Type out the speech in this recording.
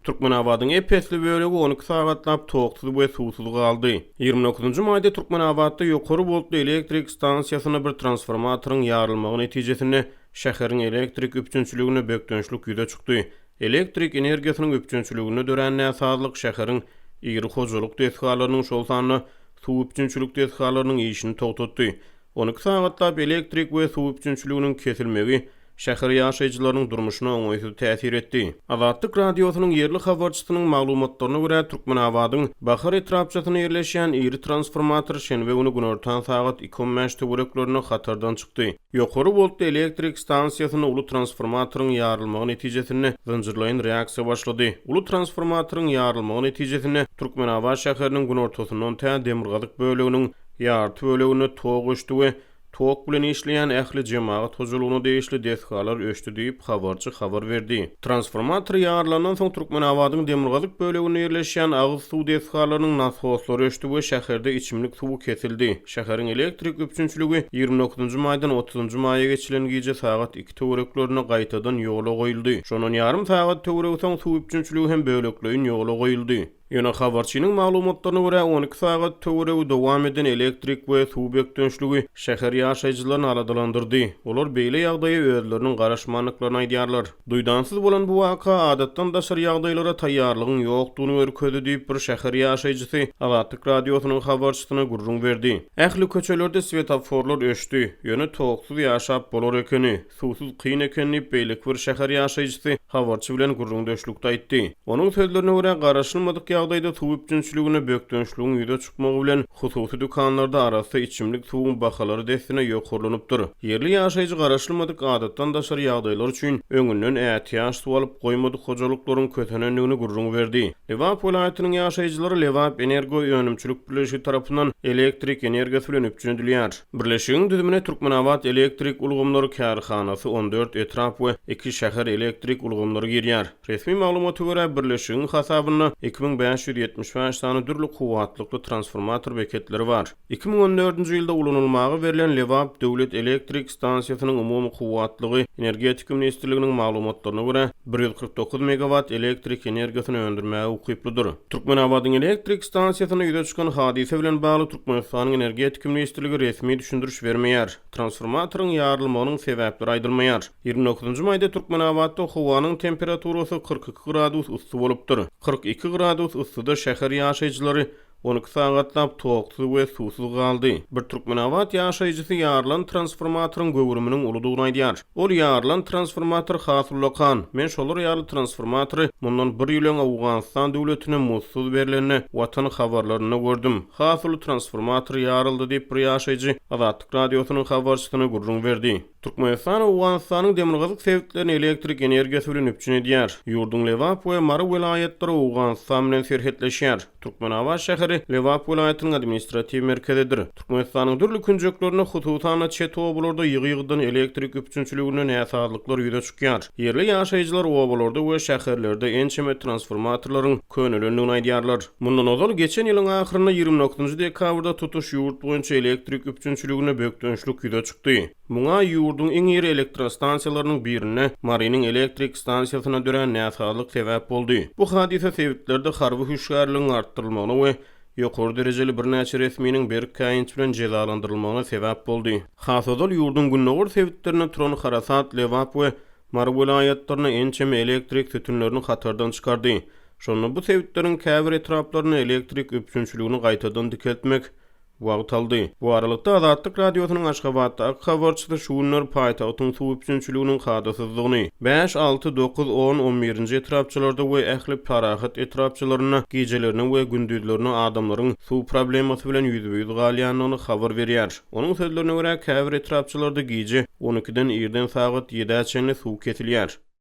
Türkmenabadyň epesli bölegi 12 sagatlap toksuz we suwsuz galdy. 29-njy maýda Türkmenabadda ýokary boltly elektrik stansiýasyna bir transformatoryň ýarylmagy netijesinde şäheriň elektrik üpçünçiligine bökdönçlük ýüze çykdy. Elektrik energiýasynyň üpçünçiligine dören näsadlyk şäheriň ýyry hojalyk dehgalarynyň şol sanyny suw üpçünçilik dehgalarynyň işini togtatdy. 12 sagatlap elektrik we suw üpçünçiliginiň kesilmegi şäher ýaşaýjylarynyň durmuşyna oňaýsız täsir etdi. Azatlyk radiosynyň ýerli habarçysynyň maglumatlaryna görä Türkmenabadyň Bahar etrapçasyna ýerleşýän iri transformator şenbe güni günortan sagat 2:15 töwereklerine hatardan çykdy. Ýokary boltly elektrik stansiýasyna uly transformatoryň ýarylmagy netijesinde zynjirlaýyn reaksiýa başlady. Uly transformatoryň ýarylmagy netijesinde Türkmenabad şäheriniň günortasyndan tä demirgazyk böleginiň ýarty bölegine tog öşdi we tok bilen işleýän ähli jemaat hojulugyny değişli dehgalar öşdi diýip habarçy habar berdi. Transformator ýarlanan soň Türkmenabadyň demirgazyk bölegine ýerleşýän agyz suw dehgalarynyň nasoslary öşdi we şäherde içimlik suw kesildi. Şäheriň elektrik üpçünçiligi 29-njy maýdan 30-njy maýa geçilen gije sagat 2 töwereklerine gaýtadan ýola goýuldy. Şonuň ýarym sagat töwerek soň suw üpçünçiligi hem bölekleýin ýola goýuldy. Ýöne habarçynyň maglumatlaryna görä 12 sagat töweregi dowam eden elektrik we suw bökdönçligi şäher ýaşaýjylaryny aradalandyrdy. Olar beýle ýagdaýa özleriniň garaşmanlyklaryny aýdýarlar. Duýdansyz bolan bu waka adatdan daşary ýagdaýlara taýýarlygyň ýokdugyny görkezdi diýip bir şäher ýaşaýjysy Azatlyk radiosynyň habarçysyna gurrun berdi. Ähli köçelerde svetoforlar öşdi. Ýöne toksuz ýaşap bolar ekeni, suwsuz kyn ekenini beýlik bir şäher ýaşaýjysy habarçy bilen gurrun döşlükde aýtdy. Onuň sözlerine görä garaşylmadyk ýagdaýda suw üpçünçiligine bökdönçlügiň ýüze çykmagy bilen hususy dükanlarda arasy içimlik suwun bahalary destine ýokurlanypdyr. Ýerli ýaşaýjy garaşylmadyk adatdan daşary ýagdaýlar üçin öňünden ähtiýaç suw alyp goýmadyk hojalyklaryň kötenenligini gurrun berdi. Lewap welaýatynyň ýaşaýjylary Lewap Energo ýönümçilik birleşigi tarapyndan elektrik energiýasy bilen üpçünedilýär. Birleşigiň düzümine Türkmenabad elektrik ulgamlary kärhanasy 14 etrap we 2 şäher elektrik ulgamlary girýär. Resmi maglumata görä birleşigiň hasabyna 2575 tane dürli kuwatlykly transformator beketleri var. 2014-nji ýylda ulanylmagy berilen Lewap döwlet elektrik stansiýasynyň umumy kuwatlygy Energetik ministrliginiň maglumatlaryna görä 149 megawatt elektrik energiýasyny öndürmäge ukyplydyr. Türkmenabadyň elektrik stansiýasyna ýüze çykan hadise bilen bagly Türkmenistanyň Energetik ministrligi resmi düşündiriş bermeýär. Transformatoryň ýarylmagynyň sebäpleri aýdylmaýar. 29-njy maýda Türkmenabadda howanyň temperaturasy 42 gradus üstü bolupdyr. 42 gradus üstüde şäher ýaşaýjylary 12 sagatlap toksuz we suwsuz galdy. Bir Türkmenabad ýaşaýjysy ýarlan transformatoryň göwürminiň uludygyny aýdýar. Ol ýarlan transformator hasyllakan. Men şolar ýarly transformatory mundan bir ýyl Awganistan döwletine mutsuz berilende watan habarlaryny gördüm. Hasyl transformator ýaryldy diýip bir ýaşaýjy Azatlyk radiosynyň habarçysyna gurrun berdi. Türkmenistan Awganistanyň demirgazyk sebitlerini elektrik energiýasy bilen üpçünedýär. Ýurdun Lewap we Mary welaýatlary Awganistan bilen serhetleşýär. Türkmenabad şäheri Lewap welaýatynyň administrativ merkezidir. Türkmenistanyň dürli künjeklerine hususan çet obalarda ýygy-ýygydan elektrik üpçünçiligine näsadlyklar ýüze çykýar. Ýerli ýaşaýjylar obalarda we şäherlerde ençeme transformatorlaryň könülenligini aýdýarlar. Mundan ozal geçen ýylyň ahyryna 29-njy dekabrda tutuş ýurt boýunça elektrik üpçünçiligine bökdönçlük ýüze çykdy. Muňa ýurdun iň iri elektrostansiýalarynyň birine Marynyň elektrik stansiýasyna dören näsadlyk sebäp boldy. Bu hadise sebeplerde harby hüşgärligiň artdyrylmagyna we ýokary derejeli bir näçe resminiň berk käýinç bilen jezalandyrylmagyna sebäp boldy. Hasodal ýurdun günnäwir sebäplerine turan harasat Lewap we Mary welaýatlaryna ençeme elektrik tütünlerini hatardan çykardy. Şonu bu sebäpleriň käbir etraplaryna elektrik üpçünçiligini gaýtadan dikeltmek wagt aldy. Bu aralykda Azatlyk radiosynyň Aşgabatda habarçysy şuwunlar paýtagtyň suw üpçünçiliginiň hadasyzlygyny 5, 6, 9, 10, 11-nji etrapçylarda we ähli parahat etrapçylaryna gejelerini we gündüzlerini adamlaryň suw problemasy bilen ýüzbe-ýüz galýanyny habar berýär. Onuň sözlerine görä käbir etrapçylarda geje 12-den 1-den sagat 7-çenli suw kesilýär.